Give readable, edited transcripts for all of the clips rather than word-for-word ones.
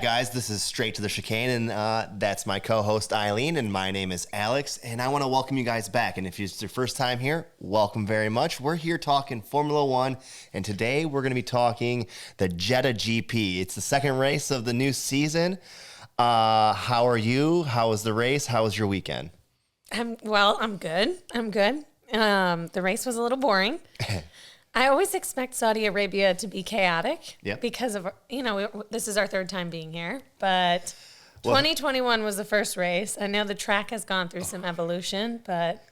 guys? This is Straight to the Chicane, and that's my co-host Eileen, and my name is Alex, and I want to welcome you guys back. And if it's your first time here, welcome very much. We're here talking Formula One, and today we're going to be talking the Jeddah GP. It's the second race of the new season. How are you? How was the race? How was your weekend? I'm good. The race was a little boring. I always expect Saudi Arabia to be chaotic because of, this is our third time being here, but 2021 was the first race. I know the track has gone through some evolution, but...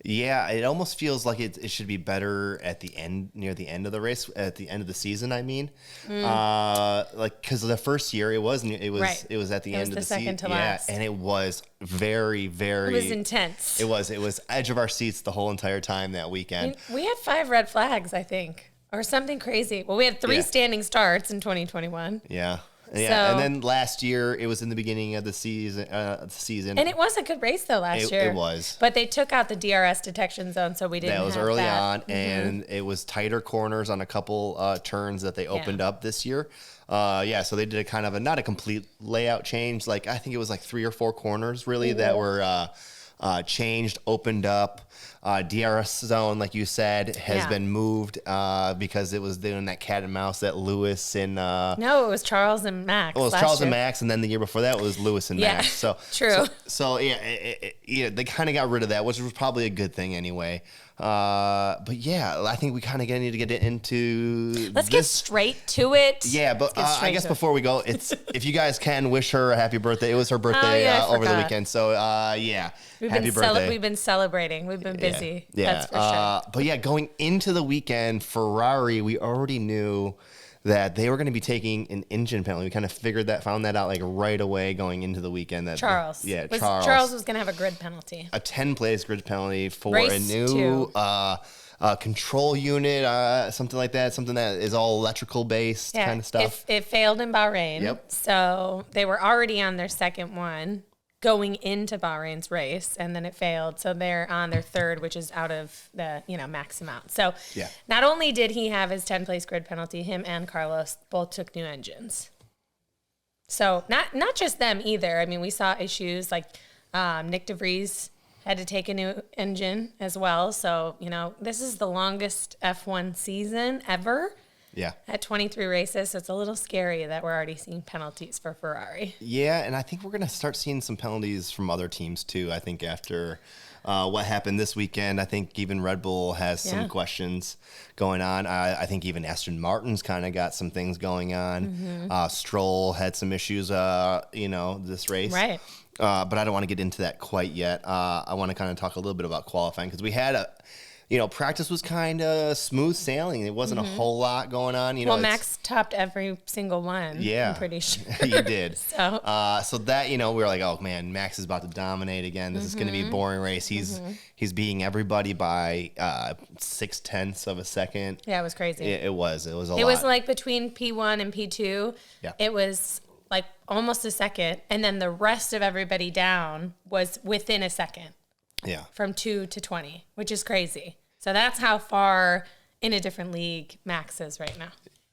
Yeah, it almost feels like it should be better at the end, near the end of the race, at the end of the season. I mean, because the first year it was at the end of the season. Second to last. Yeah, and it was very, very. It was intense. It was edge of our seats the whole entire time that weekend. We had 5 red flags, I think, or something crazy. Well, we had 3 standing starts in 2021. Yeah. Yeah, and then last year it was in the beginning of the season. And it was a good race though last year. It was, but they took out the DRS detection zone, so we didn't. That was have early that. on, and it was tighter corners on a couple turns that they opened up this year. So they did a kind of not a complete layout change. Like I think it was like 3 or 4 corners really that were changed, opened up. DRS zone, like you said, has been moved because it was doing that cat and mouse that Lewis and no, it was Charles and Max. Well, it was Charles and Max, and then the year before that was Lewis and Max. So true. So they kind of got rid of that, which was probably a good thing anyway. But yeah, I think we kind of need to get into. Let's get straight to it. Yeah, but I guess before we go, it's if you guys can wish her a happy birthday. It was her birthday over the weekend, so happy birthday. We've been celebrating. We've been busy. Yeah, that's for sure. But yeah, going into the weekend, Ferrari, we already knew that they were going to be taking an engine penalty. We kind of found that out like right away going into the weekend. That Charles was going to have a grid penalty. A 10-place grid penalty for race a new control unit, something like that, something that is all electrical based kind of stuff. It failed in Bahrain. Yep. So they were already on their second one going into Bahrain's race, and then it failed. So they're on their third, which is out of the max amount. So not only did he have his 10-place grid penalty, him and Carlos both took new engines. So not just them either. I mean, we saw issues like Nick DeVries had to take a new engine as well. So, this is the longest F1 season ever. Yeah. At 23 races, so it's a little scary that we're already seeing penalties for Ferrari. Yeah, and I think we're going to start seeing some penalties from other teams too. I think after what happened this weekend, I think even Red Bull has some questions going on. I think even Aston Martin's kind of got some things going on. Stroll had some issues, this race. Right. But I don't want to get into that quite yet. I want to kind of talk a little bit about qualifying because we had practice was kind of smooth sailing. It wasn't a whole lot going on. Max topped every single one. Yeah. I'm pretty sure. He did. So that, we were like, oh man, Max is about to dominate again. This is going to be a boring race. He's beating everybody by 0.6 of a second. Yeah, it was crazy. It was a lot. It was like between P1 and P2. Yeah. It was like almost a second. And then the rest of everybody down was within a second. Yeah. From 2 to 20, which is crazy. So that's how far in a different league Max is right now.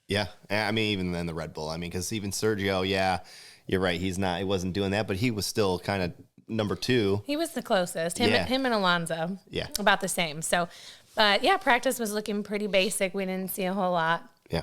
Yeah. I mean, even then the Red Bull. I mean, because even Sergio, you're right. He wasn't doing that, but he was still kind of number 2. He was the closest. Him and Alonso. Yeah. About the same. So, but practice was looking pretty basic. We didn't see a whole lot. Yeah.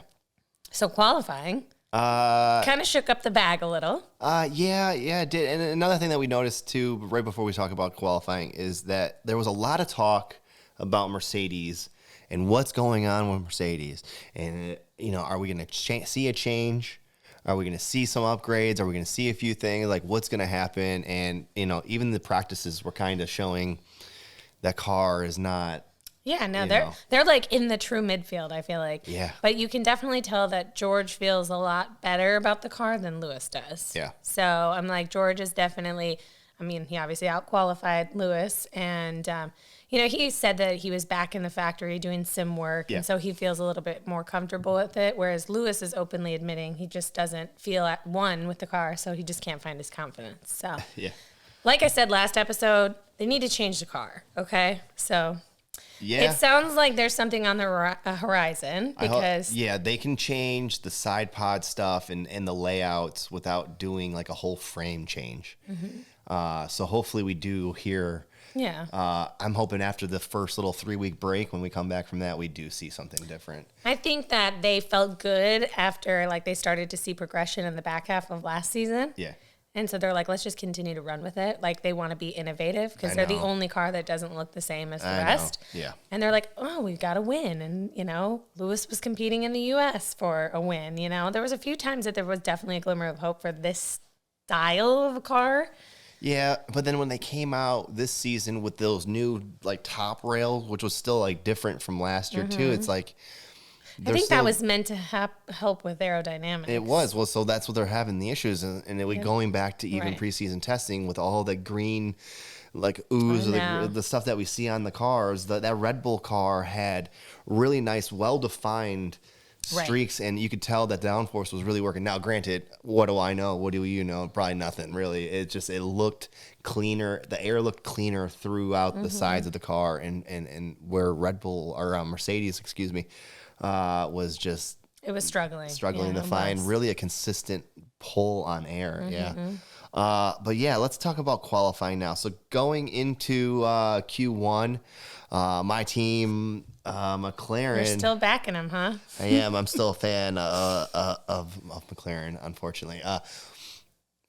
So qualifying. Kind of shook up the bag a little. Yeah, it did. And another thing that we noticed too, right before we talk about qualifying, is that there was a lot of talk about Mercedes and what's going on with Mercedes. And, are we going to see a change? Are we going to see some upgrades? Are we going to see a few things? Like, what's going to happen? And, even the practices were kind of showing that car is not... Yeah, no, they're like in the true midfield, I feel like. Yeah. But you can definitely tell that George feels a lot better about the car than Lewis does. Yeah. So I'm like, George is definitely, he obviously out-qualified Lewis. And, he said that he was back in the factory doing sim work. Yeah. And so he feels a little bit more comfortable with it. Whereas Lewis is openly admitting he just doesn't feel at one with the car. So he just can't find his confidence. So, yeah. Like I said last episode, they need to change the car. Okay. So... Yeah. It sounds like there's something on the horizon because they can change the side pod stuff and the layouts without doing like a whole frame change. So hopefully we do hear. Yeah. I'm hoping after the first little 3-week break, when we come back from that, we do see something different. I think that they felt good after like they started to see progression in the back half of last season. Yeah. And so they're like, let's just continue to run with it. Like they want to be innovative because they're the only car that doesn't look the same as the rest. Yeah. And they're like, oh, we've got to win. And, Lewis was competing in the U.S. for a win. There was a few times that there was definitely a glimmer of hope for this style of a car. Yeah, but then when they came out this season with those new like top rails, which was still like different from last year too, it's like I think that was meant to help with aerodynamics. It was. Well, so that's what they're having the issues. And it was going back to even preseason testing with all the green, like ooze, the stuff that we see on the cars. That Red Bull car had really nice, well-defined streaks, and you could tell that downforce was really working. Now, granted, what do I know? What do you know? Probably nothing, really. It looked cleaner. The air looked cleaner throughout the sides of the car, and where Red Bull, or Mercedes, excuse me, was just... It was struggling to find really a consistent pull on air. But yeah, let's talk about qualifying now. So going into Q1, my team, McLaren. You're still backing them, huh? I am. I'm still a fan of McLaren, unfortunately.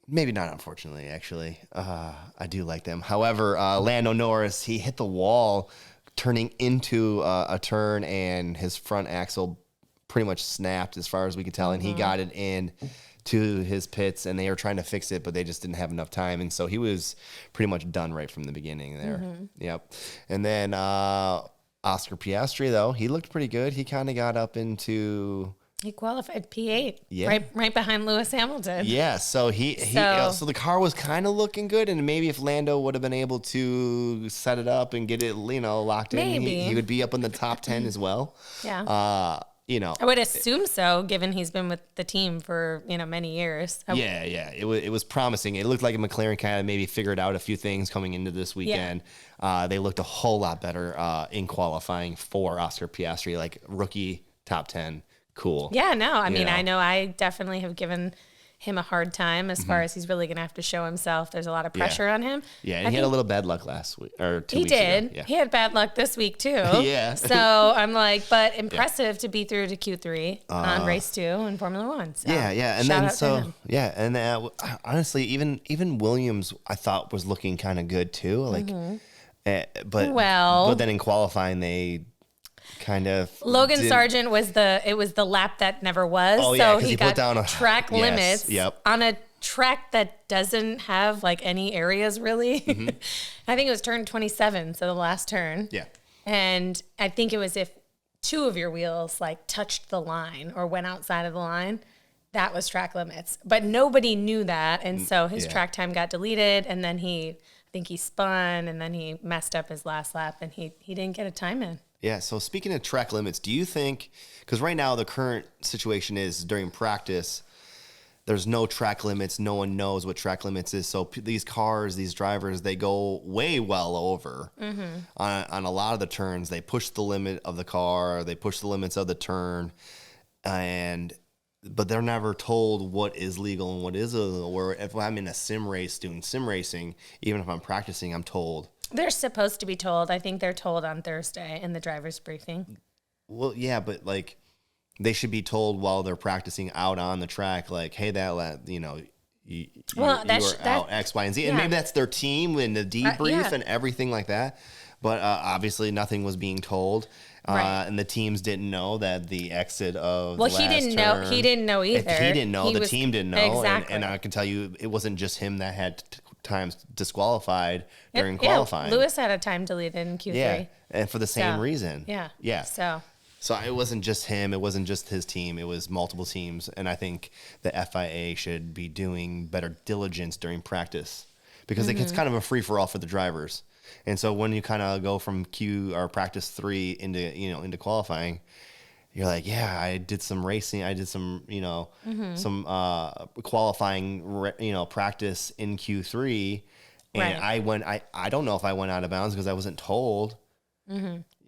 Maybe not unfortunately, actually. I do like them. However, Lando Norris, he hit the wall turning into a turn, and his front axle pretty much snapped as far as we could tell, and he got it in to his pits, and they were trying to fix it, but they just didn't have enough time, and so he was pretty much done right from the beginning there. Yep. And then Oscar Piastri, though, he looked pretty good. He kind of got up into... He qualified P8, right behind Lewis Hamilton. Yeah, so so the car was kind of looking good, and maybe if Lando would have been able to set it up and get it, locked in, he would be up in the top 10 as well. Yeah. I would assume so, given he's been with the team for many years. It was promising. It looked like McLaren kind of maybe figured out a few things coming into this weekend. They looked a whole lot better in qualifying for Oscar Piastri, like rookie top 10. Cool. Yeah, no, I mean, I know I definitely have given him a hard time as far as he's really going to have to show himself. There's a lot of pressure on him. Yeah, and he had a little bad luck last week or 2 weeks ago. He did. Yeah. He had bad luck this week too. So I'm like, but impressive to be through to Q3 on race 2 in Formula 1. So and then honestly, even Williams I thought was looking kind of good too. Like, but then in qualifying they kind of Logan Sargent was the lap that never was. So he got put down track limits on a track that doesn't have like any areas really. I think it was turn 27, so the last turn. Yeah. And I think it was if 2 of your wheels like touched the line or went outside of the line, that was track limits. But nobody knew that, and so his track time got deleted, and then I think he spun, and then he messed up his last lap, and he didn't get a time in. Yeah, so speaking of track limits, do you think, because right now the current situation is during practice, there's no track limits, no one knows what track limits is, so these cars, these drivers, they go way well over on a lot of the turns. They push the limit of the car, they push the limits of the turn, but they're never told what is legal and what is illegal. Where if I'm in a sim race doing sim racing, even if I'm practicing, I'm told. They're supposed to be told. I think they're told on Thursday in the driver's briefing. Well, yeah, but like they should be told while they're practicing out on the track, like, hey, you were out X, Y, and Z. And maybe that's their team in the debrief and everything like that. But obviously nothing was being told. And the teams didn't know that the exit of he didn't know. He didn't know either. If he didn't know, the team didn't know. Exactly. And I can tell you, it wasn't just him that had times disqualified during qualifying. Lewis had a time deleted in Q3. Yeah, and for the same reason. Yeah. So it wasn't just him. It wasn't just his team. It was multiple teams. And I think the FIA should be doing better diligence during practice because it's kind of a free-for-all for the drivers. And so when you kind of go from practice 3 into qualifying, you're like, yeah, I did some racing. I did some, some qualifying, practice in Q3. And I don't know if I went out of bounds because I wasn't told.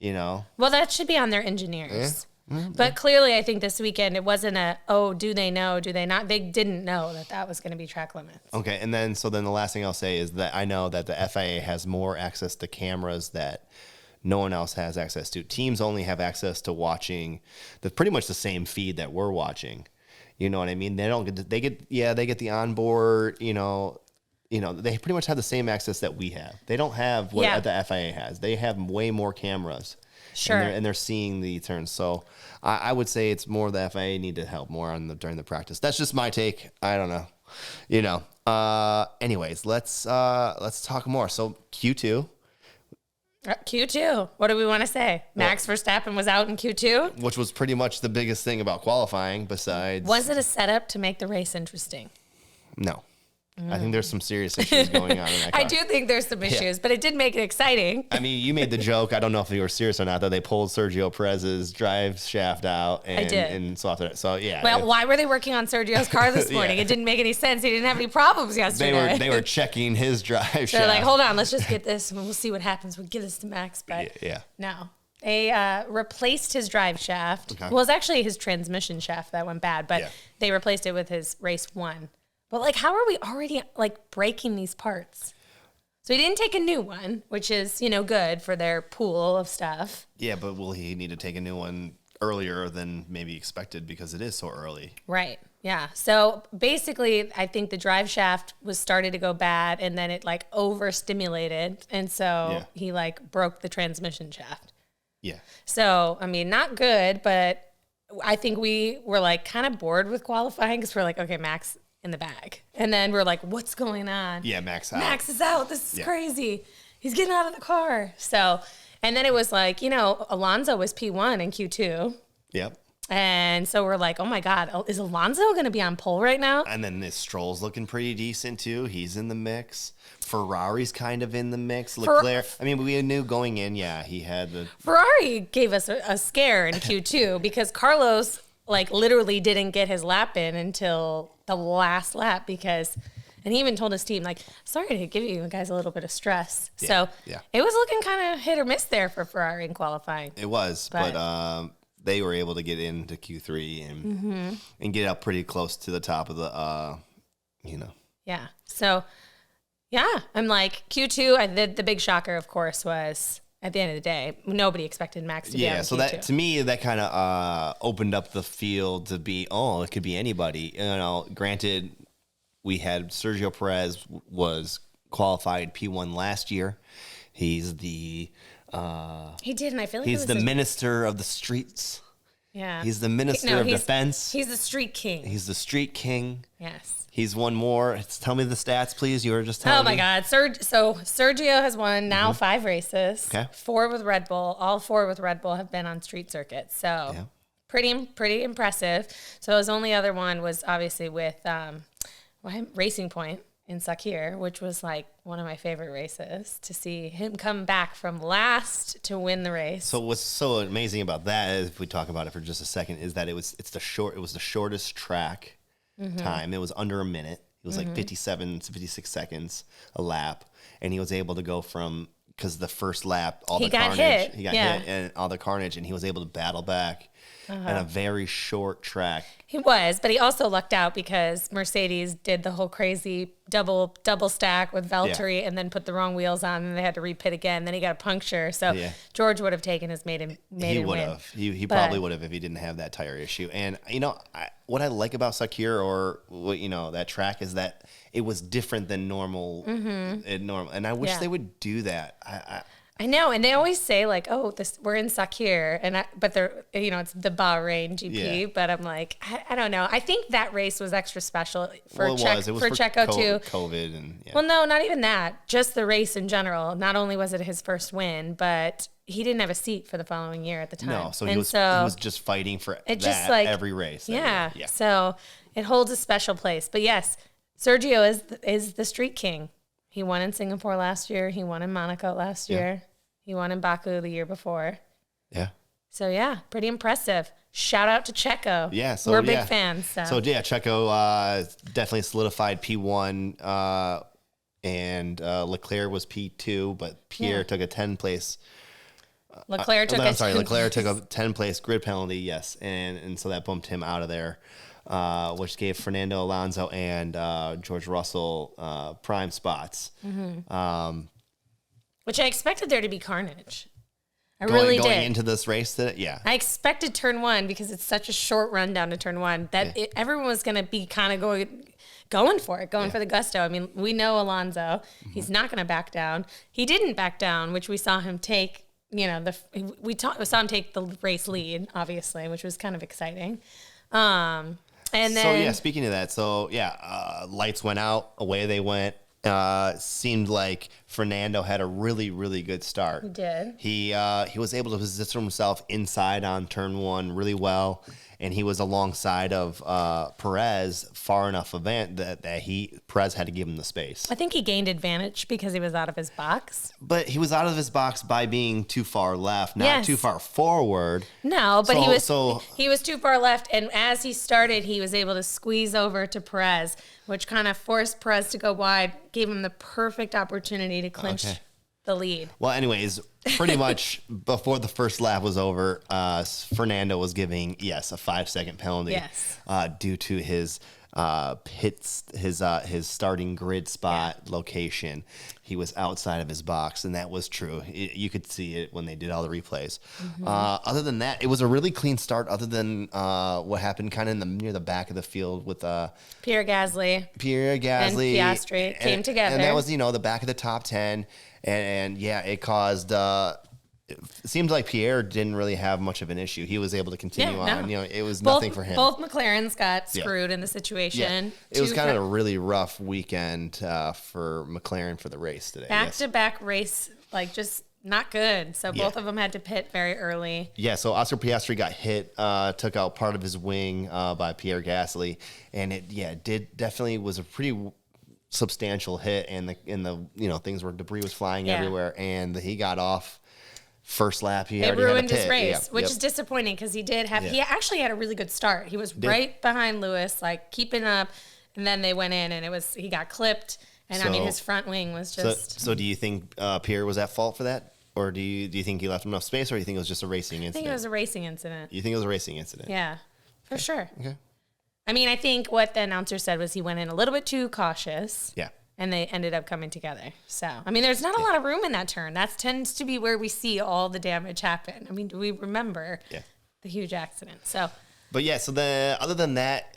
Well, that should be on their engineers. Yeah. Mm-hmm. But clearly, I think this weekend it wasn't do they know, do they not? They didn't know that was going to be track limits. Okay, and then the last thing I'll say is that I know that the FIA has more access to cameras that no one else has access to. Teams only have access to watching pretty much the same feed that we're watching. You know what I mean? They get the onboard, they pretty much have the same access that we have. They don't have what the FIA has. They have way more cameras. Sure. And they're seeing the turns. So I would say it's more the FIA need to help more during the practice. That's just my take. I don't know. Anyways, let's talk more. So Q2. Q2. What do we want to say? Max Verstappen was out in Q2? Which was pretty much the biggest thing about qualifying besides... Was it a setup to make the race interesting? No. I think there's some serious issues going on in that car. I do think there's some issues, but it did make it exciting. I mean, you made the joke, I don't know if you were serious or not, that they pulled Sergio Perez's drive shaft out and swapped it. So, yeah. Well, why were they working on Sergio's car this morning? It didn't make any sense. He didn't have any problems yesterday. They were checking his drive shaft. They're like, hold on, let's just get this and we'll see what happens. We'll give this to Max. But no. They replaced his drive shaft. Okay. Well, it's actually his transmission shaft that went bad, but they replaced it with his race one. But, how are we already, breaking these parts? So he didn't take a new one, which is, good for their pool of stuff. Yeah, but will he need to take a new one earlier than maybe expected because it is so early? Right, yeah. So, basically, I think the drive shaft was started to go bad, and then it, overstimulated, and so he, broke the transmission shaft. Yeah. So, I mean, not good, but I think we were, kind of bored with qualifying because we're like, okay, Max... in the bag. And then we're like, what's going on? Yeah, Max out. Max is out. This is crazy. He's getting out of the car. So, and then it was Alonso was P1 in Q2. Yep. And so we're like, oh my God, is Alonso going to be on pole right now? And then this Stroll's looking pretty decent too. He's in the mix. Ferrari's kind of in the mix. Leclerc, we knew going in, he had the... Ferrari gave us a scare in Q2 because Carlos... literally didn't get his lap in until the last lap and he even told his team, sorry to give you guys a little bit of stress. So it was looking kind of hit or miss there for Ferrari in qualifying. It was, but they were able to get into Q3 and get up pretty close to the top of the, Yeah. So, I'm Q2, the big shocker, of course, was... At the end of the day, nobody expected Max to be on Q2. So that to me that kind of opened up the field to be it could be anybody. Granted, we had Sergio Perez was qualified P1 last year. He's the he did, and I feel like he's the minister of the streets. Yeah, he's the minister of defense. He's the street king. He's the street king. Yes. He's won more. Tell me the stats, please. You were just telling me. Oh, my God. So Sergio has won now 5 races. Okay. 4 with Red Bull. All 4 with Red Bull have been on street circuits. So pretty impressive. So his only other one was obviously with Racing Point in Sakir, which was one of my favorite races to see him come back from last to win the race. So what's so amazing about that is, if we talk about it for just a second, is that it was the shortest track time. It was under a minute. It was 57 to 56 seconds a lap, and he was able to go from, because the first lap, he got hit and all the carnage, and he was able to battle back on a very short track. He was, but he also lucked out because Mercedes did the whole crazy double stack with Valtteri and then put the wrong wheels on, and they had to repit again. Then he got a puncture. So George would have taken his maiden He would win. have. He probably would have if he didn't have that tire issue. And, what I like about Sakir that track is that it was different than normal. And I wish they would do that. I know, and they always say we're in Sakir, but they're it's the Bahrain GP. But I'm like, I don't know. I think that race was extra special for Checo too. COVID and well, no, not even that. Just the race in general. Not only was it his first win, but he didn't have a seat for the following year at the time. No, so he was just fighting for every race. Yeah. So it holds a special place. But yes, Sergio is the street king. He won in Singapore last year. He won in Monaco last year. He won in Baku the year before. Yeah. So, pretty impressive. Shout out to Checo. Yeah. So we're big fans. So Checo definitely solidified P1, and Leclerc was P2, but Pierre took a 10th place Leclerc took Leclerc took a 10-place grid penalty, yes, and so that bumped him out of there, which gave Fernando Alonso and George Russell prime spots. Mm-hmm. Which I expected there to be carnage. I going really did. Into this race, yeah. I expected turn one because it's such a short run down to turn one that everyone was going to be kind of going for it, for the gusto. I mean, we know Alonso. Mm-hmm. He's not going to back down. He didn't back down, which we saw him take. We saw him take the race lead, obviously, which was kind of exciting. And then, speaking of that, lights went out, away they went. Seemed like Fernando had a really, really good start. He did. He was able to position himself inside on turn one really well, and he was alongside of Perez far enough that Perez had to give him the space. I think he gained advantage because he was out of his box. But he was out of his box by being too far left, not too far forward. No, but he was too far left, and as he started, he was able to squeeze over to Perez, which kind of forced Perez to go wide, gave him the perfect opportunity to clinch the lead. Well, anyways, pretty much before the first lap was over, Fernando was giving, a 5-second penalty due to his his starting grid spot location. He was outside of his box, and that was true. You could see it when they did all the replays. Mm-hmm. Other than that, it was a really clean start. Other than what happened kind of near the back of the field with Pierre Gasly and Piastri came together, and that was the back of the top 10, and it caused. It seems like Pierre didn't really have much of an issue. He was able to continue on. It was nothing for him. Both McLarens got screwed in the situation. Yeah. It was kind of a really rough weekend for McLaren for the race today. Back-to-back race, just not good. So both of them had to pit very early. Yeah, so Oscar Piastri got hit, took out part of his wing by Pierre Gasly. And it definitely was a pretty substantial hit. And the things where debris was flying everywhere. And he got off. First lap, he already ruined had his race, which is disappointing because he actually had a really good start. He was right behind Lewis, keeping up, and then they went in, and he got clipped, and his front wing was just. So do you think Pierre was at fault for that, or do you think he left him enough space, or do you think it was just a racing incident? I think it was a racing incident. You think it was a racing incident? Yeah, for sure. Okay. I mean, I think what the announcer said was he went in a little bit too cautious. Yeah. And they ended up coming together. So, I mean, there's not a lot of room in that turn. That tends to be where we see all the damage happen. I mean, do we remember the huge accident? So, but other than that,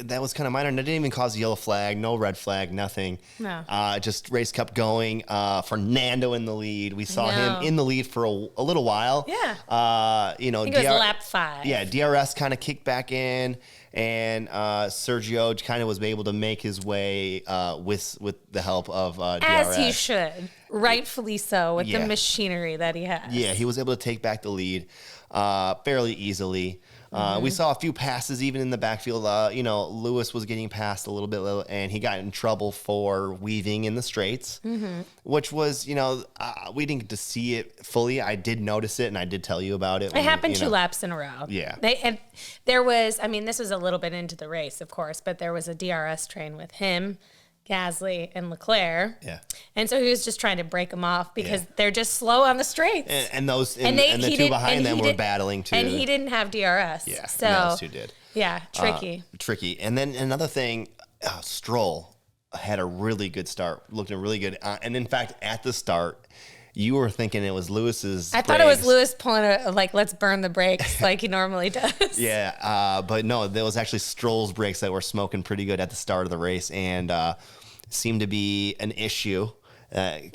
that was kind of minor. And it didn't even cause a yellow flag, no red flag, nothing. No. Just race kept going. Fernando in the lead. We saw him in the lead for a little while. Yeah. I think it was lap 5. Yeah, DRS kind of kicked back in. And Sergio kind of was able to make his way with the help of DRS. As he should, rightfully so, with the machinery that he has. Yeah, he was able to take back the lead fairly easily. We saw a few passes even in the backfield. Lewis was getting passed a little bit, and he got in trouble for weaving in the straights, which was, we didn't get to see it fully. I did notice it, and I did tell you about it. It happened 2 laps in a row. Yeah. There was, this was a little bit into the race, of course, but there was a DRS train with him, Gasly, and Leclerc. Yeah. And so he was just trying to break them off because they're just slow on the straights. And the two behind them were battling too. And he didn't have DRS. Yeah, so those two did. Yeah, tricky. Tricky. And then another thing, Stroll had a really good start, looking really good. And in fact, at the start, you were thinking it was Lewis's. I thought it was Lewis pulling let's burn the brakes like he normally does. Yeah, but no, there was actually Stroll's brakes that were smoking pretty good at the start of the race, and seemed to be an issue.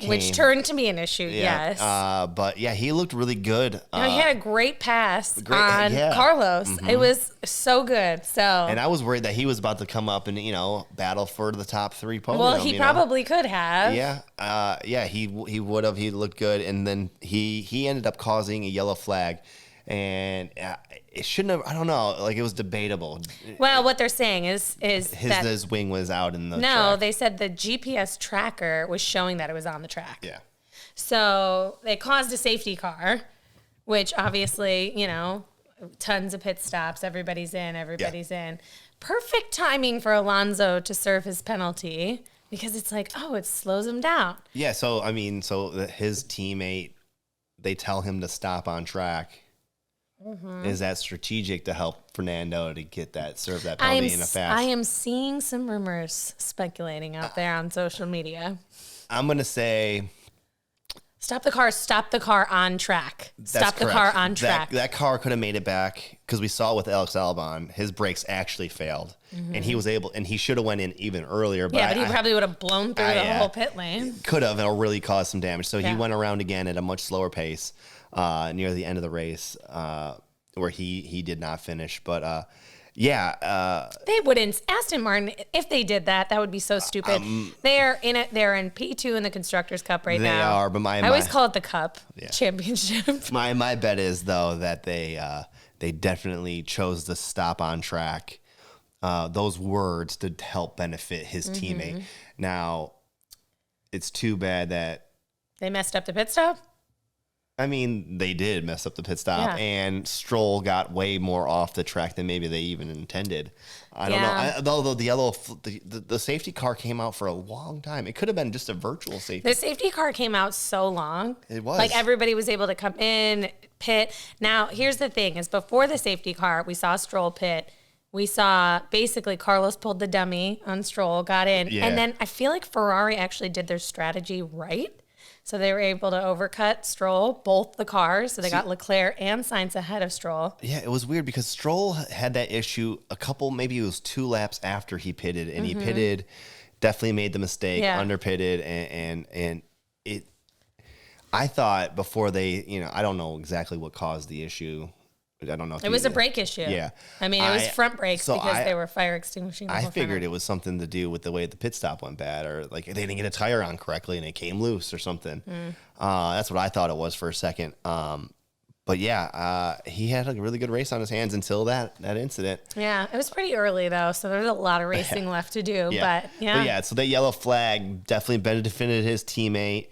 Which turned to be an issue, yes. But yeah, he looked really good. He had a great pass on Carlos. Mm-hmm. It was so good. And I was worried that he was about to come up and battle for the top 3 podium. Well, he probably could have. Yeah, he would have. He looked good, and then he ended up causing a yellow flag. And it shouldn't have. I don't know. It was debatable. Well, what they're saying is his wing was out in the. No, track. They said the GPS tracker was showing that it was on the track. Yeah. So they caused a safety car, which obviously tons of pit stops. Everybody's in. In. Perfect timing for Alonso to serve his penalty because it's it slows him down. Yeah. So his teammate they tell him to stop on track. Is that strategic to help Fernando to get serve that penalty in a fast? I am seeing some rumors speculating out there on social media. I'm going to say... Stop the car on track. Stop the car on track. That car could have made it back because we saw with Alex Albon, his brakes actually failed. And he should have went in even earlier. But he probably would have blown through the whole pit lane. Could have, or really caused some damage. So he went around again at a much slower pace near the end of the race where he did not finish. But they wouldn't. Aston Martin, if they did that would be so stupid. They're in P2 in the Constructors' Cup now. They are, but I always call it the Cup Championship. My bet is though that they definitely chose to stop on track. Those words to help benefit his teammate. Now, it's too bad that they messed up the pit stop. I mean, they did mess up the pit stop, and Stroll got way more off the track than maybe they even intended. I don't know. Although the safety car came out for a long time, it could have been just a virtual safety. The safety car came out so long. It was like everybody was able to come in, pit. Now, here's the thing: is before the safety car, we saw Stroll pit. We saw basically Carlos pulled the dummy on Stroll, got in, and then I feel like Ferrari actually did their strategy right. So they were able to overcut Stroll, both the cars. So they got Leclerc and Sainz ahead of Stroll. Yeah, it was weird because Stroll had that issue maybe it was 2 laps after he pitted. And he pitted, definitely made the mistake, under pitted. And it, I thought before they, I don't know exactly what caused the issue. I don't know. If it was a brake issue. Yeah. I mean, it was front brakes because they were fire extinguishing. I figured it was something to do with the way the pit stop went bad, or like they didn't get a tire on correctly and it came loose or something. That's what I thought it was for a second. But he had a really good race on his hands until that incident. Yeah, it was pretty early though, so there's a lot of racing left to do. But so that yellow flag definitely benefited his teammate.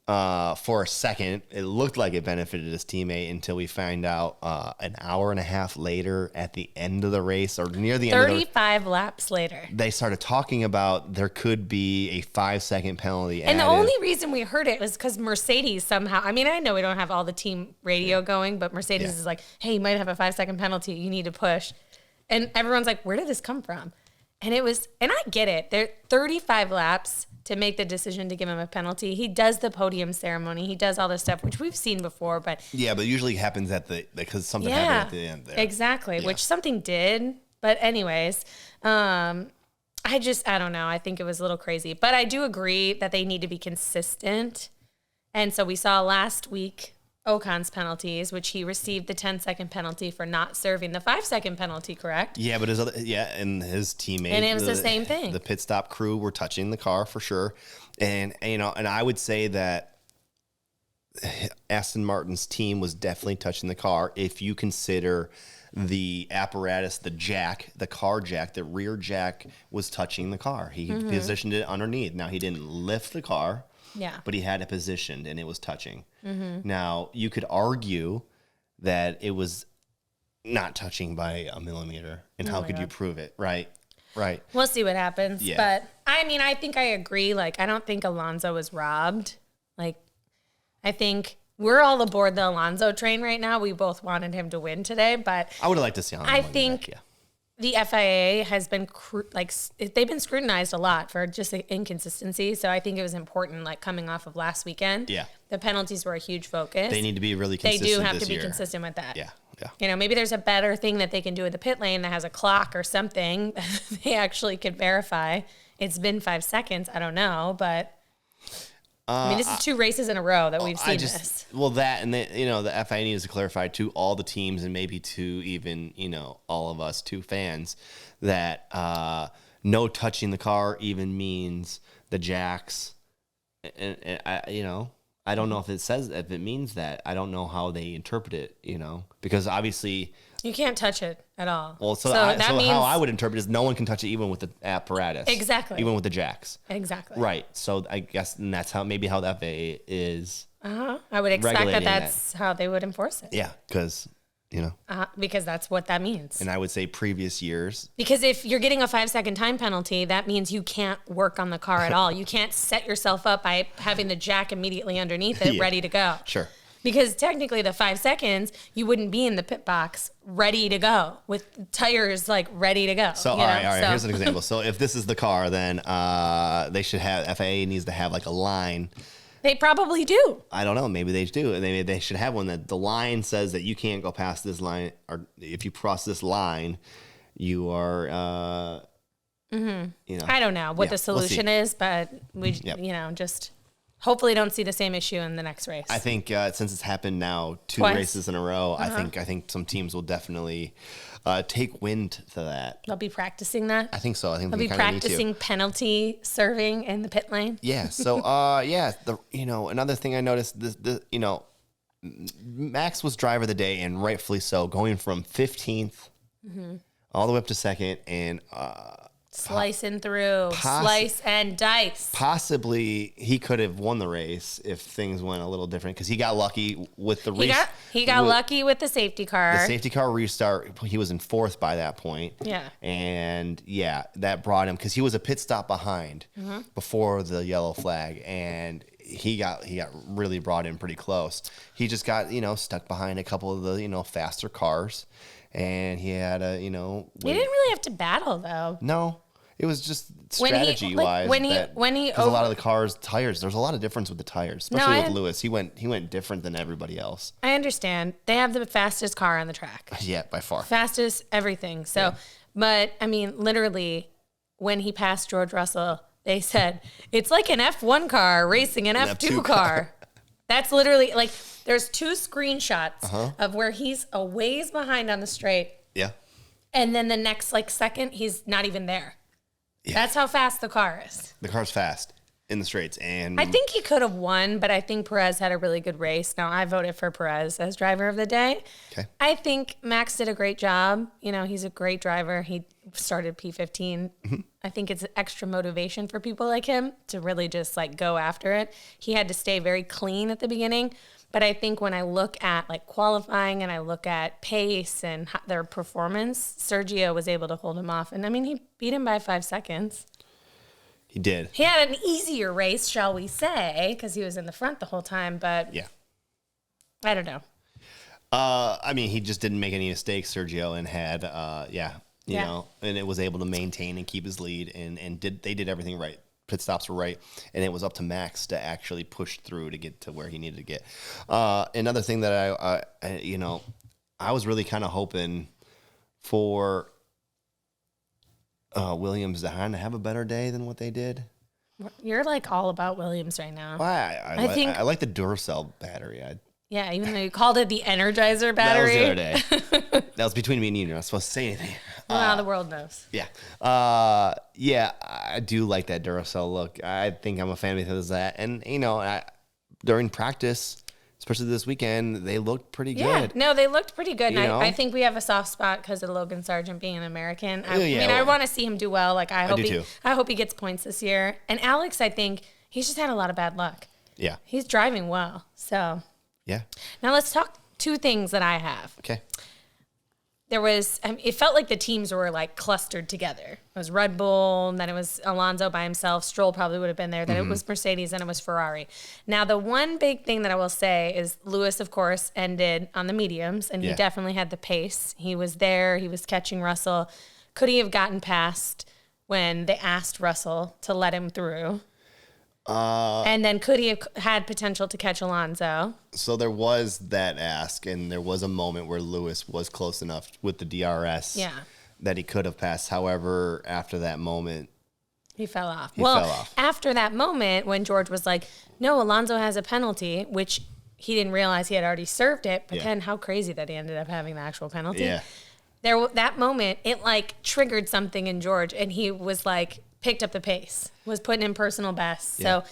For a second, it looked like it benefited his teammate until we find out an hour and a half later at the end of the race or near the end of the 35 laps later. They started talking about there could be a 5-second penalty and the only reason we heard it was because Mercedes somehow, I mean, I know we don't have all the team radio going, but Mercedes is like, hey, you might have a 5-second penalty. You need to push. And everyone's like, where did this come from? And I get it. There 35 laps to make the decision to give him a penalty. He does the podium ceremony. He does all this stuff, which we've seen before, but it usually happens because something happened at the end there. Exactly, which something did. But anyways, I don't know. I think it was a little crazy, but I do agree that they need to be consistent. And so we saw last week Ocon's penalties, which he received the 10-second penalty for not serving the 5-second penalty, correct? Yeah, but and his teammate. And it was the same thing. The pit stop crew were touching the car for sure. And I would say that Aston Martin's team was definitely touching the car if you consider the apparatus, the car jack, the rear jack was touching the car. He positioned it underneath. Now, he didn't lift the car. Yeah. But he had it positioned and it was touching. Now, you could argue that it was not touching by a millimeter. And how could you prove it? Right. We'll see what happens. Yeah. But I mean, I think I agree. Like, I don't think Alonso was robbed. Like, I think we're all aboard the Alonso train right now. We both wanted him to win today, but I would have liked to see him. I think the FIA has been they've been scrutinized a lot for just inconsistency. So I think it was important, like coming off of last weekend. Yeah, the penalties were a huge focus. They need to be really consistent. They do have to be consistent with that. Yeah. Maybe there's a better thing that they can do in the pit lane that has a clock or something that they actually could verify. It's been 5 seconds. I don't know, but I mean, this is 2 races in a row that we've seen this. Well, that and the FIA needs to clarify to all the teams and maybe to even all of us, to fans, that no touching the car even means the jacks. And I don't know if it means that. I don't know how they interpret it. Because obviously you can't touch it at all. Well, so how I would interpret it is no one can touch it even with the apparatus. Exactly. Even with the jacks. Exactly. Right. So I guess that's how the FAA is. I would expect that's how they would enforce it. Yeah, because because that's what that means. And I would say previous years. Because if you're getting a 5-second time penalty, that means you can't work on the car at all. You can't set yourself up by having the jack immediately underneath it, ready to go. Sure. Because technically the 5 seconds, you wouldn't be in the pit box ready to go with tires like ready to go. So, all right. Here's an example. So if this is the car, then they should have, FAA needs to have like a line. They probably do. I don't know. Maybe they do. Maybe they should have one that the line says that you can't go past this line, or if you cross this line, you are, you know. I don't know what the solution is, but we, just hopefully don't see the same issue in the next race. I think since it's happened now Twice. races in a row, I think some teams will definitely take wind to that. They'll be practicing that. I think so. I think they'll be practicing penalty serving in the pit lane. Yeah. So another thing I noticed, Max was driver of the day, and rightfully so, going from 15th all the way up to second, and slicing through, slice and dice. Possibly he could have won the race if things went a little different, because he got lucky with the race. He got lucky with the safety car. The safety car restart. He was in 4th by that point. Yeah. And that brought him, because he was a pit stop behind before the yellow flag, and he got really brought in pretty close. He just got stuck behind a couple of the faster cars, and he had a He didn't really have to battle though. No. It was just strategy-wise. Because a lot of the cars' tires, there's a lot of difference with the tires, especially with Lewis. He went different than everybody else. I understand. They have the fastest car on the track. Yeah, by far. Fastest everything. So, but I mean, literally, when he passed George Russell, they said, it's like an F1 car racing an F2 car. That's literally, like, there's 2 screenshots of where he's a ways behind on the straight. Yeah. And then the next, second, he's not even there. Yeah. That's how fast the car is. The car's fast in the straights. And I think he could have won, but I think Perez had a really good race. Now, I voted for Perez as driver of the day. Okay. I think Max did a great job. He's a great driver. He started P15. I think it's extra motivation for people like him to really just, go after it. He had to stay very clean at the beginning. But I think when I look at qualifying and I look at pace and their performance, Sergio was able to hold him off. And I mean, he beat him by 5 seconds. He did. He had an easier race, shall we say, because he was in the front the whole time. But yeah, I don't know. I mean, he just didn't make any mistakes, Sergio, and had, and it was able to maintain and keep his lead, and they did everything right. Pit stops were right, and it was up to Max to actually push through to get to where he needed to get. Another thing that I was really kind of hoping for Williams to have a better day than what they did. You're all about Williams right now. Well, I like the Duracell battery. Yeah, even though you called it the Energizer battery. That was the other day. That was between me and you. You're not supposed to say anything. Well, the world knows. Yeah. I do like that Duracell look. I think I'm a fan because of that. And, during practice, especially this weekend, they looked pretty good. No, they looked pretty good. And I think we have a soft spot because of Logan Sargent being an American. I want to see him do well. I hope he gets points this year. And Alex, I think he's just had a lot of bad luck. Yeah. He's driving well. So. Yeah. Now let's talk 2 things that I have. Okay. There was, it felt like the teams were clustered together. It was Red Bull, and then it was Alonso by himself. Stroll probably would have been there. Then it was Mercedes, and it was Ferrari. Now, the one big thing that I will say is Lewis, of course, ended on the mediums, and he definitely had the pace. He was there. He was catching Russell. Could he have gotten past when they asked Russell to let him through? And then could he have had potential to catch Alonso? So there was that ask, and there was a moment where Lewis was close enough with the DRS that he could have passed. However, after that moment, he fell off. After that moment, when George was like, no, Alonso has a penalty, which he didn't realize he had already served it, but then how crazy that he ended up having the actual penalty. Yeah. That moment, it triggered something in George, and he was picked up the pace, was putting in personal best. So,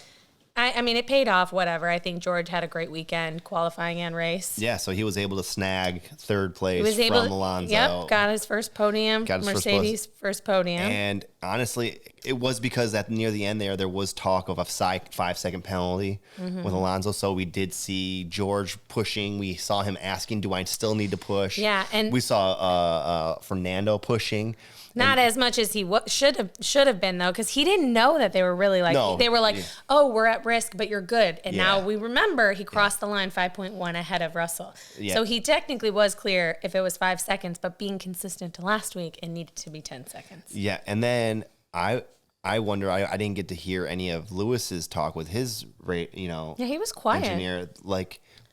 I mean, it paid off, whatever. I think George had a great weekend, qualifying and race. Yeah, so he was able to snag 3rd place from Alonso. Yep, got his first podium. Mercedes' first podium. And honestly, it was because at near the end there was talk of a 5-second penalty with Alonso. So we did see George pushing. We saw him asking, "Do I still need to push?" Yeah, and we saw Fernando pushing. Not as much as he should have been, though, because he didn't know that they were really they were like, oh, we're at risk, but you're good. And now we remember he crossed the line 5.1 ahead of Russell. Yeah. So he technically was clear if it was 5 seconds, but being consistent to last week, it needed to be 10 seconds. Yeah, and then I wonder, I didn't get to hear any of Lewis's talk with his, Yeah, he was quiet. Engineer,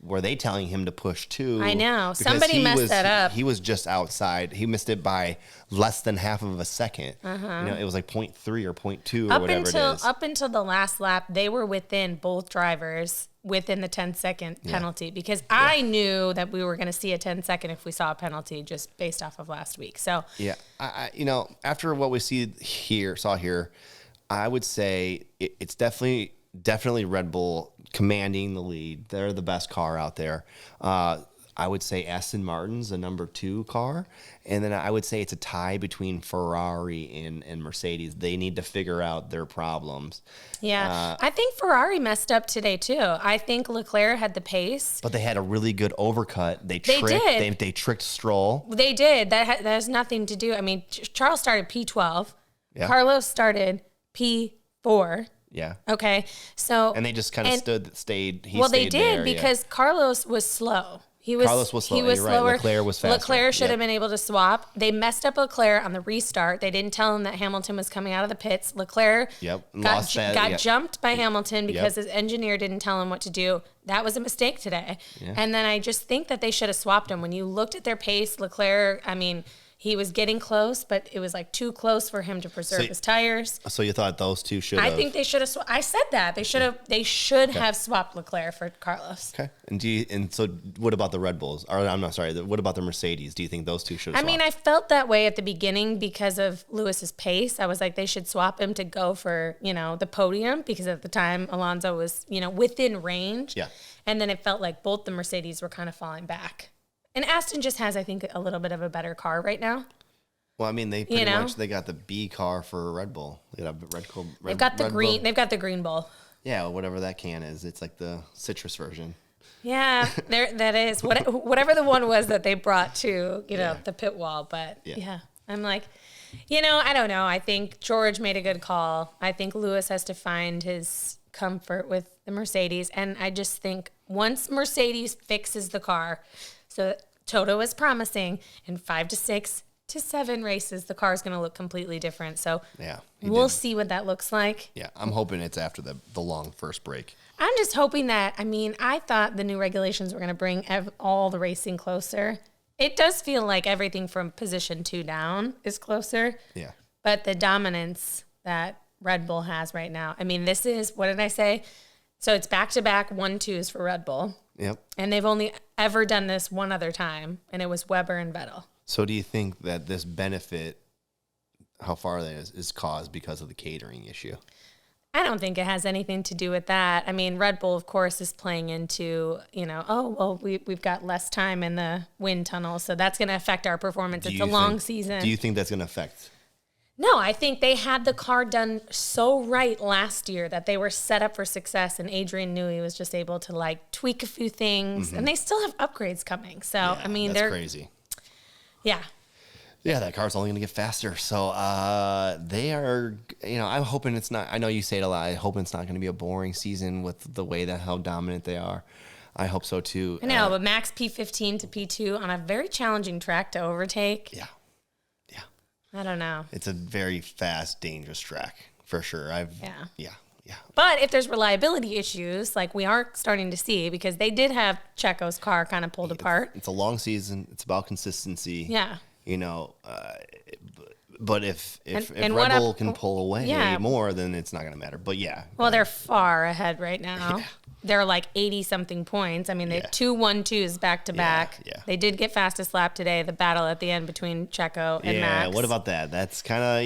were they telling him to push too? I know. Somebody messed that up. He was just outside. He missed it by less than half of a second. It was like 0.3 or 0.2 or whatever it is. Up until the last lap, they were within both drivers within the 10-second penalty because I knew that we were going to see a 10-second if we saw a penalty just based off of last week. So yeah, I after what we saw here, I would say it's definitely Red Bull commanding the lead. They're the best car out there. I would say Aston Martin's a number 2 car. And then I would say it's a tie between Ferrari and Mercedes. They need to figure out their problems. Yeah. I think Ferrari messed up today, too. I think Leclerc had the pace. But they had a really good overcut. They tricked Stroll. They did. That has nothing to do. I mean, Charles started P12. Yeah. Carlos started P4. Yeah. Okay. So and they just kind of stayed. They did because Carlos was slow. Carlos was slow. You're slower. Right. Leclerc was faster. Leclerc should have been able to swap. They messed up Leclerc on the restart. They didn't tell him that Hamilton was coming out of the pits. Leclerc got jumped by Hamilton because his engineer didn't tell him what to do. That was a mistake today. Yeah. And then I just think that they should have swapped him. When you looked at their pace, Leclerc, I mean, he was getting close, but it was like too close for him to preserve his tires. So you thought those two should have? I think they should have. I said that they should have. They should have swapped Leclerc for Carlos. Okay. And so what about the Red Bulls? Or I'm not sorry. What about the Mercedes? Do you think those two should have? I mean, I felt that way at the beginning because of Lewis's pace. I was like, they should swap him to go for the podium because at the time Alonso was within range. Yeah. And then it felt like both the Mercedes were kind of falling back. And Aston just has, I think, a little bit of a better car right now. Well, I mean, they pretty much they got the B car for Red Bull. They got They've got the green. Bull. They've got the green Bull. Yeah, whatever that can is. It's like the citrus version. Yeah, that is whatever the one was that they brought to the pit wall. But yeah, I'm like, I don't know. I think George made a good call. I think Lewis has to find his comfort with the Mercedes, and I just think once Mercedes fixes the car. So Toto is promising in 5 to 6 to 7 races, the car is going to look completely different. So we'll see what that looks like. Yeah, I'm hoping it's after the long first break. I'm just hoping that, I thought the new regulations were going to bring all the racing closer. It does feel like everything from position 2 down is closer. Yeah. But the dominance that Red Bull has right now, this is, what did I say? So it's back-to-back 1-2s for Red Bull. Yep. And they've only ever done this one other time, and it was Weber and Vettel. So do you think that this benefit, how far that is caused because of the catering issue? I don't think it has anything to do with that. Red Bull, of course, is playing into, we've got less time in the wind tunnel, so that's going to affect our performance. It's a long season. Do you think that's going to affect? No, I think they had the car done so right last year that they were set up for success, and Adrian Newey was just able to tweak a few things, and they still have upgrades coming. So that's crazy. Yeah. Yeah, that car's only going to get faster. So they are, I'm hoping it's not. I know you say it a lot. I hope it's not going to be a boring season with the way how dominant they are. I hope so too. I know, but max P15 to P2 on a very challenging track to overtake. Yeah. I don't know. It's a very fast, dangerous track for sure. Yeah. But if there's reliability issues, like we are starting to see, because they did have Checo's car kind of pulled apart. It's a long season. It's about consistency. Yeah. But if Red Bull can pull away more, then it's not going to matter. But yeah. Well, they're far ahead right now. Yeah. They're like 80-something points. They have 2 1-2s back-to-back. Yeah. They did get fastest lap today, the battle at the end between Checo and Max. Yeah, what about that? That's kind of,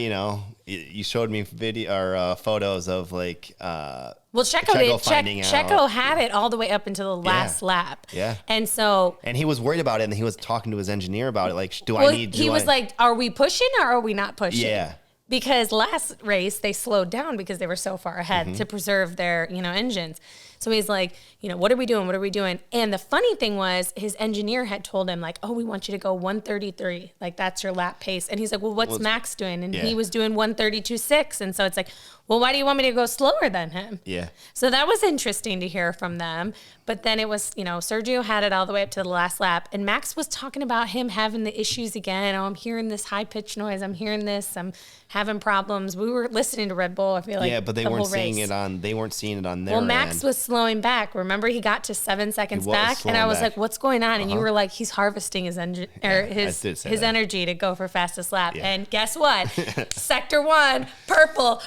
you showed me photos of Checo finding out. Checo had it all the way up until the last lap. Yeah. And so... And he was worried about it, and he was talking to his engineer about it. He was like, are we pushing or are we not pushing? Yeah. because last race they slowed down because they were so far ahead to preserve their, engines. So he's like, what are we doing? What are we doing? And the funny thing was his engineer had told him like, oh, we want you to go 133. Like that's your lap pace. And he's like, well, what's Max doing? And he was doing 132.6. And so it's like, well, why do you want me to go slower than him? Yeah. So that was interesting to hear from them. But then it was, Sergio had it all the way up to the last lap. And Max was talking about him having the issues again. Oh, I'm hearing this high pitched noise. I'm hearing this. I'm having problems. We were listening to Red Bull, I feel like. Yeah, but they weren't seeing it on their Well, Max end. was slowing back. Remember, he got to 7 seconds back, and I was like, "What's going on?" And you were like, "He's harvesting his engine or his energy to go for fastest lap." Yeah. And guess what? Sector 1, purple.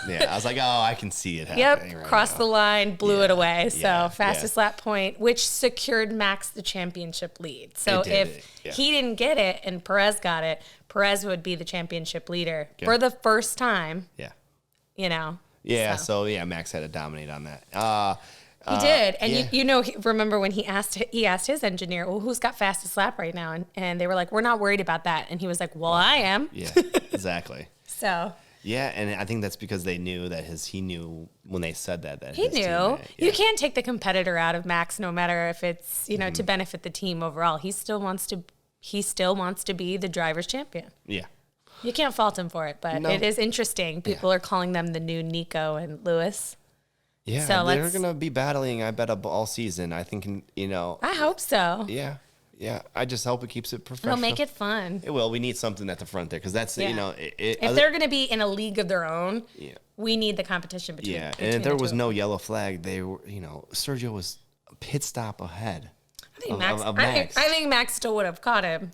Yeah, I was like, "Oh, I can see it happening." Yep, crossed the line, blew it away. So fastest lap point, which secured Max the championship lead. So if he didn't get it and Perez got it, Perez would be the championship leader for the first time. Yeah. Yeah. So Max had to dominate on that. He did. And remember when he asked his engineer, well, who's got fastest lap right now? And they were like, we're not worried about that. And he was like, well, I am. Yeah, exactly. So. Yeah, and I think that's because they knew that he knew when they said that he knew. You can't take the competitor out of Max, no matter if it's, to benefit the team overall. He still wants to be the driver's champion. Yeah. You can't fault him for it, but it is interesting. People are calling them the new Nico and Lewis. Yeah, so they're going to be battling, I bet, all season. I think, I hope so. Yeah. I just hope it keeps it professional. It'll make it fun. It will. We need something at the front there because that's, if they're going to be in a league of their own, we need the competition between them. Yeah, and if there was no yellow flag, they were, Sergio was a pit stop ahead. I think Max still would have caught him.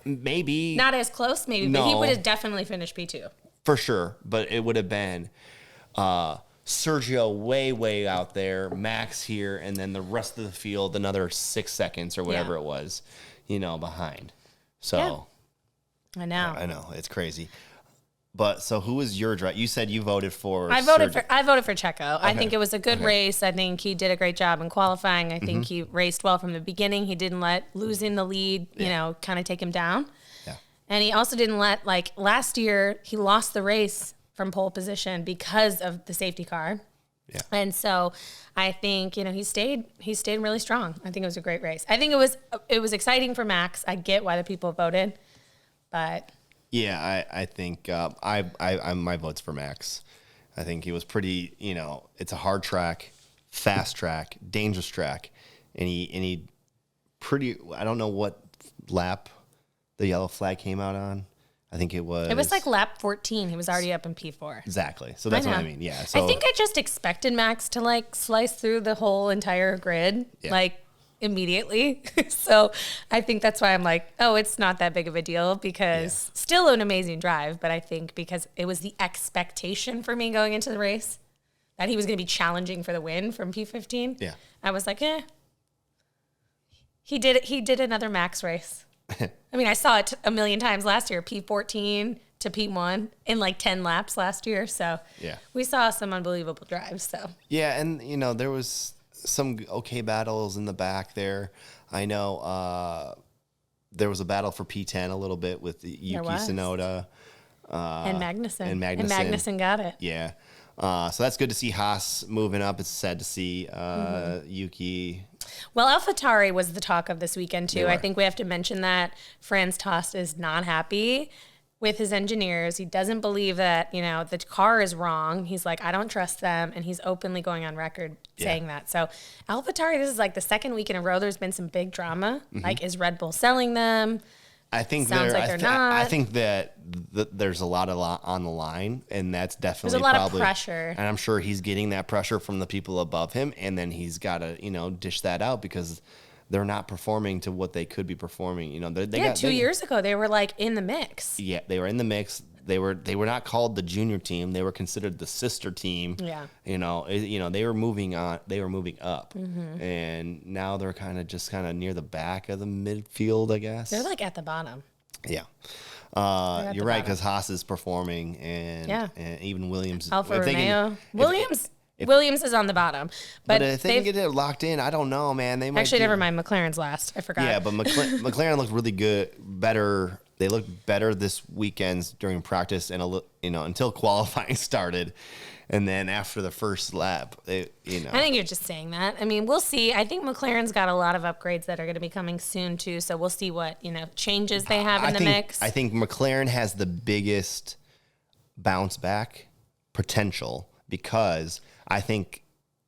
Maybe. Not as close, maybe, but he would have definitely finished P2. For sure, but it would have been Sergio way out there, Max here, and then the rest of the field another 6 seconds or whatever it was, behind. So I know. I know. It's crazy. But so who was your driver? You said you voted for I voted for Checo. Okay. I think it was a good race. I think he did a great job in qualifying. I think he raced well from the beginning. He didn't let losing the lead, kind of take him down. Yeah. And he also didn't let, last year, he lost the race from pole position because of the safety car. Yeah. And so I think, he stayed really strong. I think it was a great race. I think it was exciting for Max. I get why the people voted, but yeah, I think my vote's for Max. I think he was pretty, it's a hard track, fast track, dangerous track, and he pretty. I don't know what lap the yellow flag came out on. I think it was. It was like lap 14. He was already up in P4. Exactly. So that's what I mean. Yeah. So I think I just expected Max to slice through the whole entire grid, immediately. So I think that's why I'm like, oh, it's not that big of a deal because still an amazing drive. But I think because it was the expectation for me going into the race that he was going to be challenging for the win from P15. Yeah. I was like, He did another Max race. I mean, I saw it a million times last year, P14 to P1 in 10 laps last year. So we saw some unbelievable drives. So yeah, and there was some okay battles in the back there. I know there was a battle for P10 a little bit with Yuki Tsunoda and Magnussen. And Magnussen got it. Yeah. So that's good to see Haas moving up. It's sad to see Yuki. Well, AlphaTauri was the talk of this weekend, too. I think we have to mention that Franz Tost is not happy with his engineers. He doesn't believe that, the car is wrong. He's like, I don't trust them. And he's openly going on record saying that. So AlphaTauri, this is the second week in a row there's been some big drama. Is Red Bull selling them? I think they're not. I think that there's a lot on the line, and that's definitely there's a lot of pressure. And I'm sure he's getting that pressure from the people above him, and then he's got to dish that out because they're not performing to what they could be performing. They 2 years ago they were in the mix. Yeah, they were in the mix. They were not called the junior team. They were considered the sister team. Yeah. They were moving on. They were moving up, and now they're kind of near the back of the midfield, I guess. They're at the bottom. Yeah. You're right because Haas is performing, and even Williams. Alfa Romeo. Williams is on the bottom, but if they can get it locked in, I don't know, man. They might never mind. McLaren's last. I forgot. Yeah, but McLaren looked really good, better They looked better this weekend during practice and until qualifying started. And then after the first lap, I think you're just saying that. I mean, we'll see. I think McLaren's got a lot of upgrades that are going to be coming soon too. So we'll see what, changes they have in the mix. I think McLaren has the biggest bounce back potential because I think.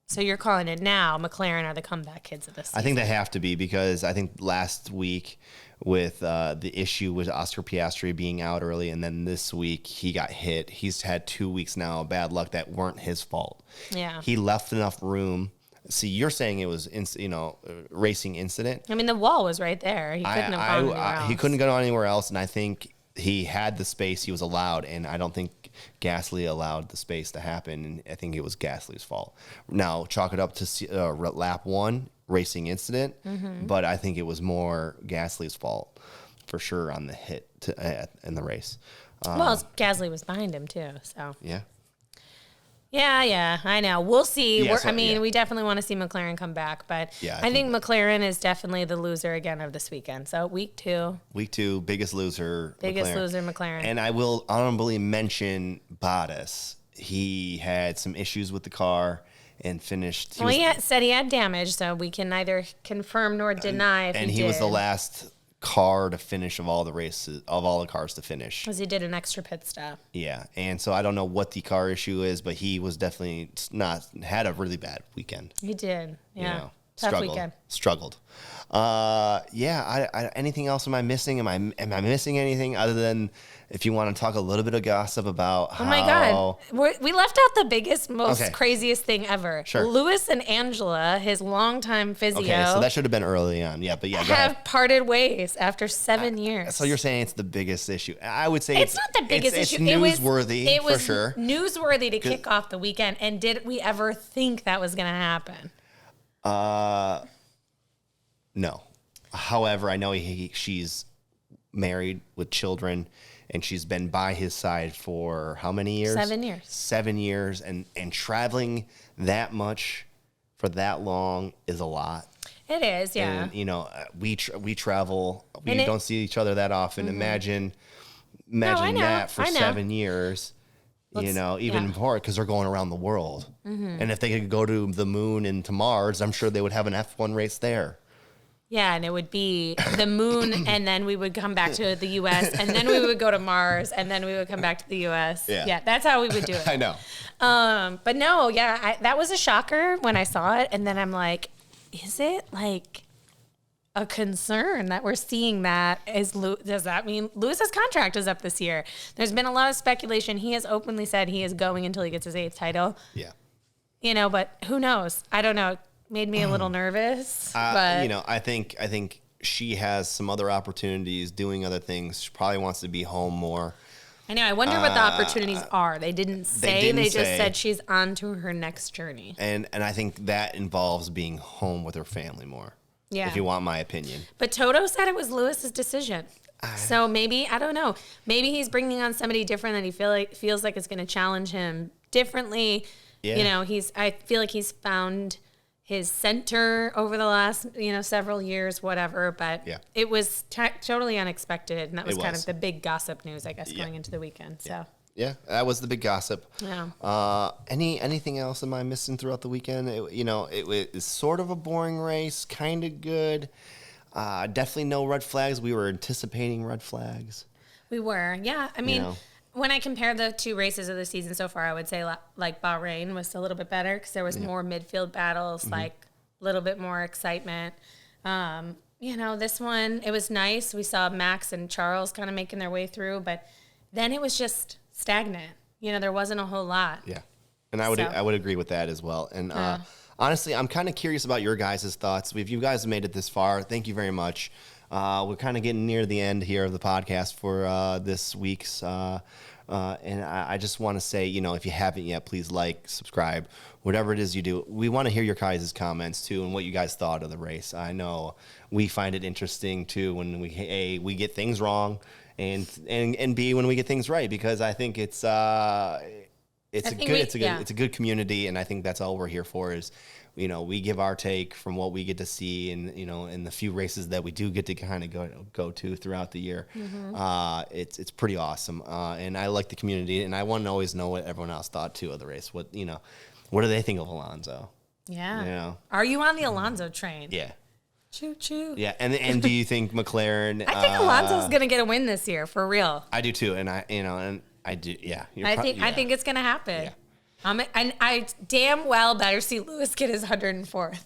So you're calling it now, McLaren are the comeback kids of this season. I think they have to be because I think last week with the issue with Oscar Piastri being out early, and then this week he got hit. He's had 2 weeks now of bad luck that weren't his fault. Yeah. He left enough room. See, you're saying it was, racing incident. I mean, the wall was right there. He couldn't have gone anywhere else. He couldn't go anywhere else, and I think he had the space he was allowed, and I don't think Gasly allowed the space to happen, and I think it was Gasly's fault. Now, chalk it up to lap 1, racing incident, but I think it was more Gasly's fault for sure on the hit in the race. Well, Gasly was behind him too, so. Yeah. Yeah, I know. We'll see. We definitely want to see McLaren come back, but I think McLaren is definitely the loser again of this weekend. So week 2. Week 2, biggest loser, McLaren. And I will honorably mention Bottas. He had some issues with the car and finished. He said he had damage, so we can neither confirm nor deny if he did. And he was the last car to finish of all the races, of all the cars to finish. Because he did an extra pit stop. Yeah, and so I don't know what the car issue is, but he was definitely had a really bad weekend. He did, yeah. Tough weekend. Struggled. Anything else am I missing? Am I missing anything other than if you want to talk a little bit of gossip about how... Oh my God. We left out the biggest, most craziest thing ever. Sure. Lewis and Angela, his longtime physio... Okay, so that should have been early on. Yeah, but go have ahead. Parted ways after 7 years. So you're saying it's the biggest issue. I would say it's not the biggest issue. It's newsworthy, for sure. Newsworthy to kick off the weekend. And did we ever think that was going to happen? No. However, I know she's married with children, and she's been by his side for how many years? 7 years. 7 years, and traveling that much for that long is a lot. It is, yeah. And we travel. We don't see each other that often. Mm-hmm. Imagine that for 7 years. Even more because they're going around the world. Mm-hmm. And if they could go to the moon and to Mars, I'm sure they would have an F1 race there. Yeah, and it would be the moon, and then we would come back to the U.S., and then we would go to Mars, and then we would come back to the U.S. Yeah, that's how we would do it. I know. But no, that was a shocker when I saw it, and then I'm like, is it like a concern that we're seeing that? Does that mean Lewis's contract is up this year? There's been a lot of speculation. He has openly said he is going until he gets his 8th title. Yeah. But who knows? I don't know. Made me a little nervous. But I think she has some other opportunities doing other things. She probably wants to be home more. I know. I wonder what the opportunities are. They didn't say. They just said she's on to her next journey. And I think that involves being home with her family more. Yeah. If you want my opinion. But Toto said it was Lewis's decision. So maybe, I don't know. Maybe he's bringing on somebody different that he feels like is going to challenge him differently. Yeah. I feel like he's found his center over the last, several years, whatever. But it was totally unexpected. And that was kind of the big gossip news, I guess, going into the weekend. So. Yeah, that was the big gossip. Yeah. Anything else am I missing throughout the weekend? It was sort of a boring race, kind of good. Definitely no red flags. We were anticipating red flags. We were, yeah. I mean, when I compare the 2 races of the season so far, I would say like Bahrain was a little bit better because there was more midfield battles, like a little bit more excitement. This one, it was nice. We saw Max and Charles kind of making their way through, but then it was just stagnant. There wasn't a whole lot. Yeah, and I would agree with that as well. And honestly, I'm kind of curious about your guys' thoughts. If you guys made it this far, thank you very much. We're kind of getting near the end here of the podcast for this week's. And I just want to say, if you haven't yet, please like, subscribe, whatever it is you do. We want to hear your guys' comments too and what you guys thought of the race. I know we find it interesting too when we get things wrong, and B, when we get things right, because I think it's it's a good community, and I think that's all we're here for. Is we give our take from what we get to see, and in the few races that we do get to kind of go to throughout the year. It's pretty awesome, and I like the community, and I want to always know what everyone else thought too of the race. What do they think of Alonso? Yeah. Are you on the Alonso train? Yeah. Choo choo. Yeah, and do you think McLaren? I think Alonso's gonna get a win this year for real. I do too, and I do. Yeah, I think it's gonna happen. Yeah. And I damn well better see Lewis get his 104th.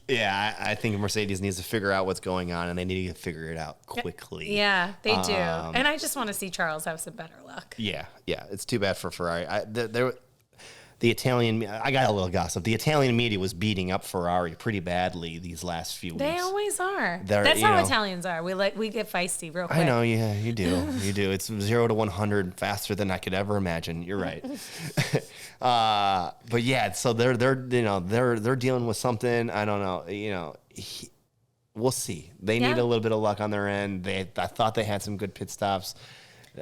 Yeah, I think Mercedes needs to figure out what's going on, and they need to figure it out quickly. Yeah, they do. And I just want to see Charles have some better luck. Yeah, it's too bad for Ferrari. The Italian, I got a little gossip. The Italian media was beating up Ferrari pretty badly these last few weeks. They always are. That's how Italians are. We get feisty real quick. I know, yeah, you do. You do. It's 0 to 100 faster than I could ever imagine. You're right. But yeah, so they're dealing with something. I don't know. We'll see. They need a little bit of luck on their end. I thought they had some good pit stops.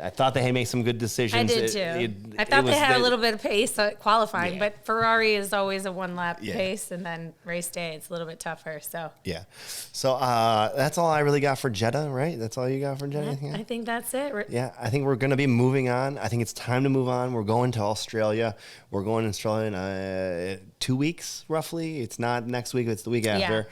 I thought they had made some good decisions. I did too. I thought they had a little bit of pace qualifying, but Ferrari is always a one-lap pace, and then race day it's a little bit tougher. So that's all I really got for Jeddah, right? That's all you got for Jeddah? I think that's it. Yeah, I think we're going to be moving on. I think it's time to move on. We're going to Australia. We're going to Australia in 2 weeks, roughly. It's not next week. It's the week after.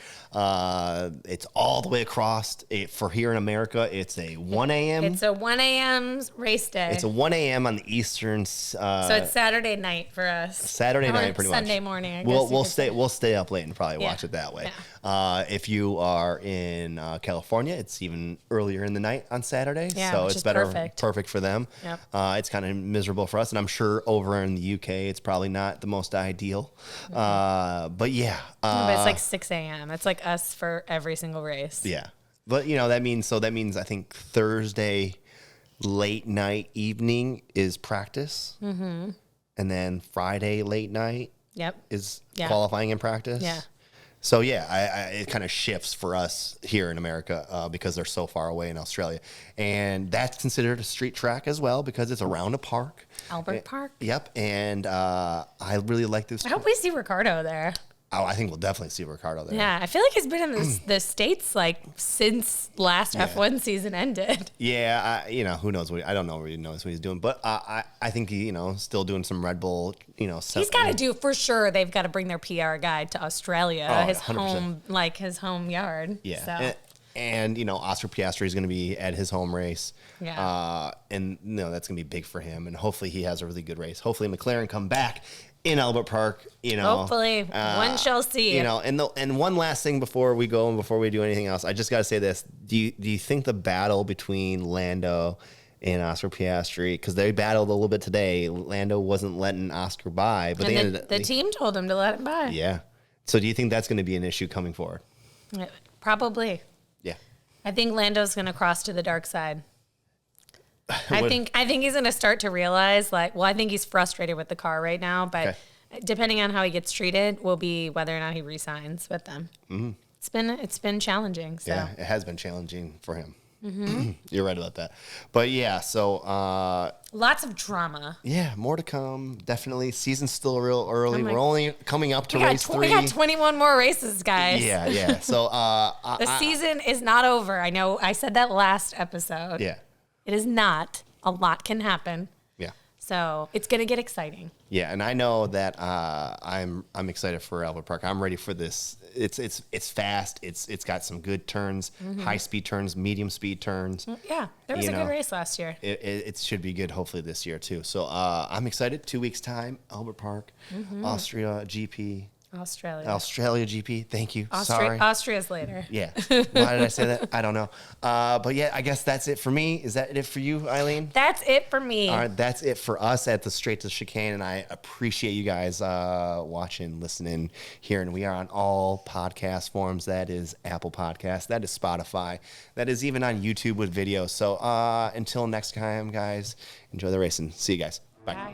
It's all the way across. For here in America, it's a 1 a.m. It's a 1 a.m. race day. It's a 1 a.m. on the Eastern. So it's Saturday night for us. Saturday night, pretty much. Sunday morning. I guess we'll stay up late and probably watch it that way. Yeah. If you are in California, it's even earlier in the night on Saturday, so it's better, perfect for them. Yep. It's kind of miserable for us, and I'm sure over in the UK, it's probably not the most ideal. But yeah, but it's like 6 a.m. It's like us for every single race. Yeah, but that means I think Thursday late night evening is practice, and then Friday late night is qualifying and practice. Yeah. So it kind of shifts for us here in America because they're so far away in Australia, and that's considered a street track as well because it's around a park, Albert Park. Yep, and I really like this. I hope we see Ricardo there. Oh, I think we'll definitely see Ricardo there. Yeah, I feel like he's been in the States since last F1 season ended. Yeah, who knows I don't know really knows what he's doing, but I think he, still doing some Red Bull, He's got to do, for sure, they've got to bring their PR guy to Australia, his 100%. his home yard. Yeah. So. And Oscar Piastri is going to be at his home race. Yeah. And that's going to be big for him, and hopefully he has a really good race. Hopefully McLaren come back in Albert Park, Hopefully, one shall see. And one last thing before we go and before we do anything else, I just got to say this: do you think the battle between Lando and Oscar Piastri, because they battled a little bit today, Lando wasn't letting Oscar by, but the team told him to let him by. Yeah. So do you think that's going to be an issue coming forward? Probably. Yeah. I think Lando's going to cross to the dark side. I think he's going to start to realize, I think he's frustrated with the car right now, but depending on how he gets treated will be whether or not he resigns with them. Mm-hmm. It's been challenging. So. Yeah, it has been challenging for him. Mm-hmm. You're right about that. But yeah, so lots of drama. Yeah, more to come. Definitely, season's still real early. We're only coming up to race 3. We got 21 more races, guys. Yeah. So the season is not over. I know I said that last episode. Yeah. It is not. A lot can happen. Yeah. So it's gonna get exciting. Yeah, and I know that I'm excited for Albert Park. I'm ready for this. It's fast. It's got some good turns, high speed turns, medium speed turns. Yeah, there was a good race last year. It should be good. Hopefully this year too. So I'm excited. 2 weeks time, Albert Park, Austria GP. Australia GP. Thank you. Sorry. Austria's later. Yeah. Why did I say that? I don't know. But yeah, I guess that's it for me. Is that it for you, Eileen? That's it for me. All right. That's it for us at the Straight to Chicane. And I appreciate you guys watching, listening, hearing. We are on all podcast forms. That is Apple Podcasts. That is Spotify. That is even on YouTube with video. So until next time, guys, enjoy the racing. See you guys. Bye.